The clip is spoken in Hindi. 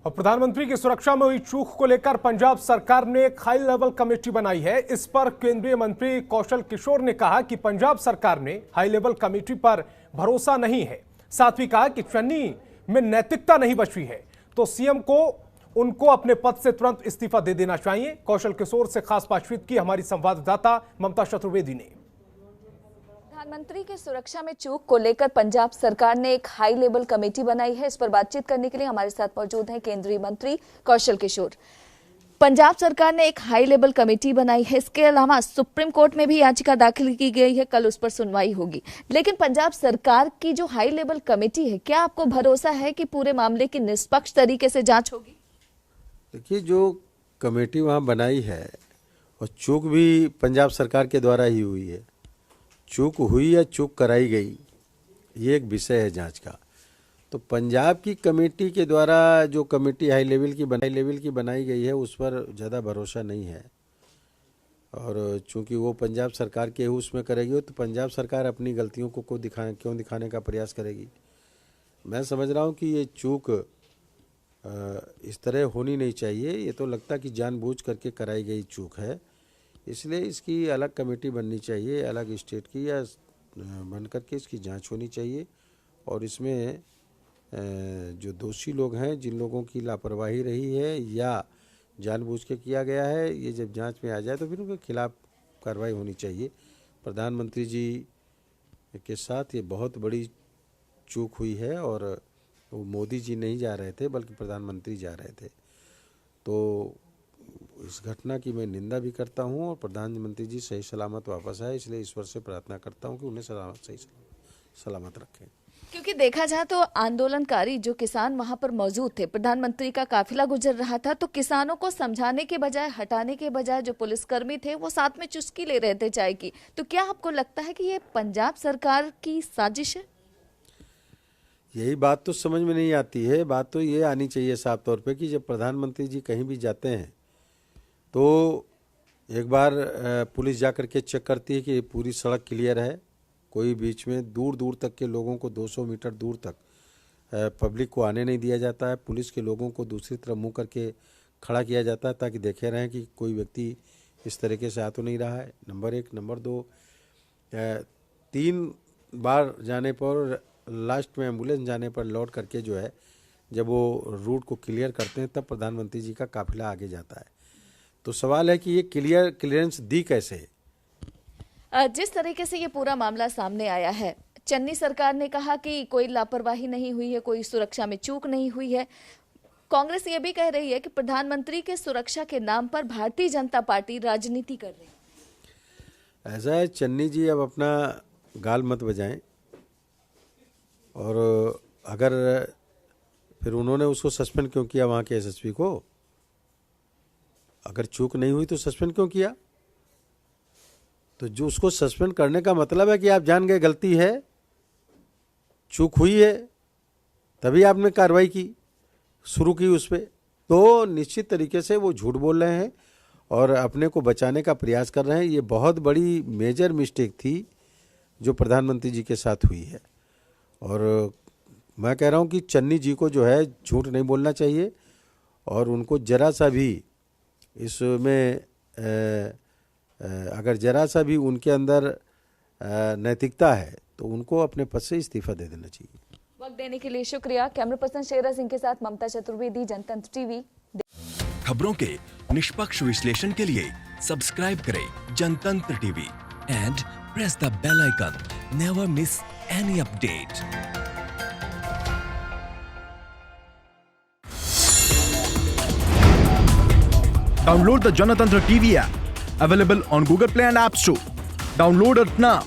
और प्रधानमंत्री की सुरक्षा में हुई चूक को लेकर पंजाब सरकार ने एक हाई लेवल कमेटी बनाई है। इस पर केंद्रीय मंत्री कौशल किशोर ने कहा कि पंजाब सरकार ने हाई लेवल कमेटी पर भरोसा नहीं है। साथ ही कहा कि चन्नी में नैतिकता नहीं बची है तो सीएम को उनको अपने पद से तुरंत इस्तीफा दे देना चाहिए। कौशल किशोर से खास बातचीत की हमारी संवाददाता ममता चतुर्वेदी ने। प्रधानमंत्री की सुरक्षा में चूक को लेकर पंजाब सरकार ने एक हाई लेवल कमेटी बनाई है। इस पर बातचीत करने के लिए हमारे साथ मौजूद हैं केंद्रीय मंत्री कौशल किशोर। पंजाब सरकार ने एक हाई लेवल कमेटी बनाई है। इसके अलावा सुप्रीम कोर्ट में भी याचिका दाखिल की गई है, कल उस पर सुनवाई होगी। लेकिन पंजाब सरकार की जो हाई लेवल कमेटी है, क्या आपको भरोसा है कि पूरे मामले की निष्पक्ष तरीके से जांच होगी? देखिए, जो कमेटी वहाँ बनाई है और चूक भी पंजाब सरकार के द्वारा ही हुई है। चूक हुई या चूक कराई गई, ये एक विषय है जांच का। तो पंजाब की कमेटी के द्वारा जो कमेटी हाई लेवल की बनाई गई है, उस पर ज़्यादा भरोसा नहीं है। और चूंकि वो पंजाब सरकार के उसमें करेगी तो पंजाब सरकार अपनी गलतियों को क्यों दिखाने का प्रयास करेगी। मैं समझ रहा हूँ कि ये चूक इस तरह होनी नहीं चाहिए। ये तो लगता कि जानबूझ करके कराई गई चूक है, इसलिए इसकी अलग कमेटी बननी चाहिए, अलग स्टेट की या बन करके इसकी जांच होनी चाहिए। और इसमें जो दोषी लोग हैं, जिन लोगों की लापरवाही रही है या जानबूझ के किया गया है, ये जब जांच में आ जाए तो फिर उनके खिलाफ कार्रवाई होनी चाहिए। प्रधानमंत्री जी के साथ ये बहुत बड़ी चूक हुई है और वो मोदी जी नहीं जा रहे थे बल्कि प्रधानमंत्री जा रहे थे। तो इस घटना की मैं निंदा भी करता हूं और प्रधानमंत्री जी सही सलामत वापस आए, इसलिए ईश्वर से प्रार्थना करता हूं कि उन्हें सही सलामत रखें। क्योंकि देखा जाए तो आंदोलनकारी जो किसान वहां पर मौजूद थे, प्रधानमंत्री का काफिला गुजर रहा था, तो किसानों को समझाने के बजाय, हटाने के बजाय जो पुलिसकर्मी थे वो साथ में चुस्की ले रहे थे चाय की। तो क्या आपको लगता है कि ये पंजाब सरकार की साजिश है? यही बात तो समझ में नहीं आती है। बात तो ये आनी चाहिए साफ तौर पे कि जब प्रधानमंत्री जी कहीं भी जाते हैं तो एक बार पुलिस जा कर के चेक करती है कि पूरी सड़क क्लियर है, कोई बीच में दूर दूर तक के लोगों को 200 मीटर दूर तक पब्लिक को आने नहीं दिया जाता है। पुलिस के लोगों को दूसरी तरफ मुंह करके खड़ा किया जाता है ताकि देखे रहें कि कोई व्यक्ति इस तरीके से आ तो नहीं रहा है। नंबर 1। नंबर 2, 3 बार जाने पर, लास्ट में एम्बुलेंस जाने पर लौट करके जो है, जब वो रूट को क्लियर करते हैं तब प्रधानमंत्री जी का काफिला आगे जाता है। तो सवाल है कि ये क्लियरेंस दी कैसे? जिस तरीके से ये पूरा मामला सामने आया है, चन्नी सरकार ने कहा कि कोई लापरवाही नहीं हुई है, कोई सुरक्षा में चूक नहीं हुई है। कांग्रेस ये भी कह रही है कि प्रधानमंत्री के सुरक्षा के नाम पर भारतीय जनता पार्टी राजनीति कर रही है। ऐसा है, चन्नी जी अब अपना गाल मत बजाएं। और अगर फिर उन्होंने उसको सस्पेंड क्यों किया, वहाँ के एसएसपी को? अगर चूक नहीं हुई तो सस्पेंड क्यों किया? तो जो उसको सस्पेंड करने का मतलब है कि आप जान गए गलती है, चूक हुई है, तभी आपने कार्रवाई की, शुरू की उस पर। तो निश्चित तरीके से वो झूठ बोल रहे हैं और अपने को बचाने का प्रयास कर रहे हैं। ये बहुत बड़ी मेजर मिस्टेक थी जो प्रधानमंत्री जी के साथ हुई है। और मैं कह रहा हूँ कि चन्नी जी को जो है झूठ नहीं बोलना चाहिए और उनको जरा सा भी इसमें अगर जरा सा भी उनके अंदर नैतिकता है तो उनको अपने पद से इस्तीफा दे देना चाहिए। वक्त देने के लिए शुक्रिया। कैमरा पर्सन शेरा सिंह के साथ ममता चतुर्वेदी, जनतंत्र टीवी। खबरों के निष्पक्ष विश्लेषण के लिए सब्सक्राइब करें Jantantra TV and press the bell icon. Never miss any update. Download the Janatantra TV app, available on Google Play and App Store. Download it now.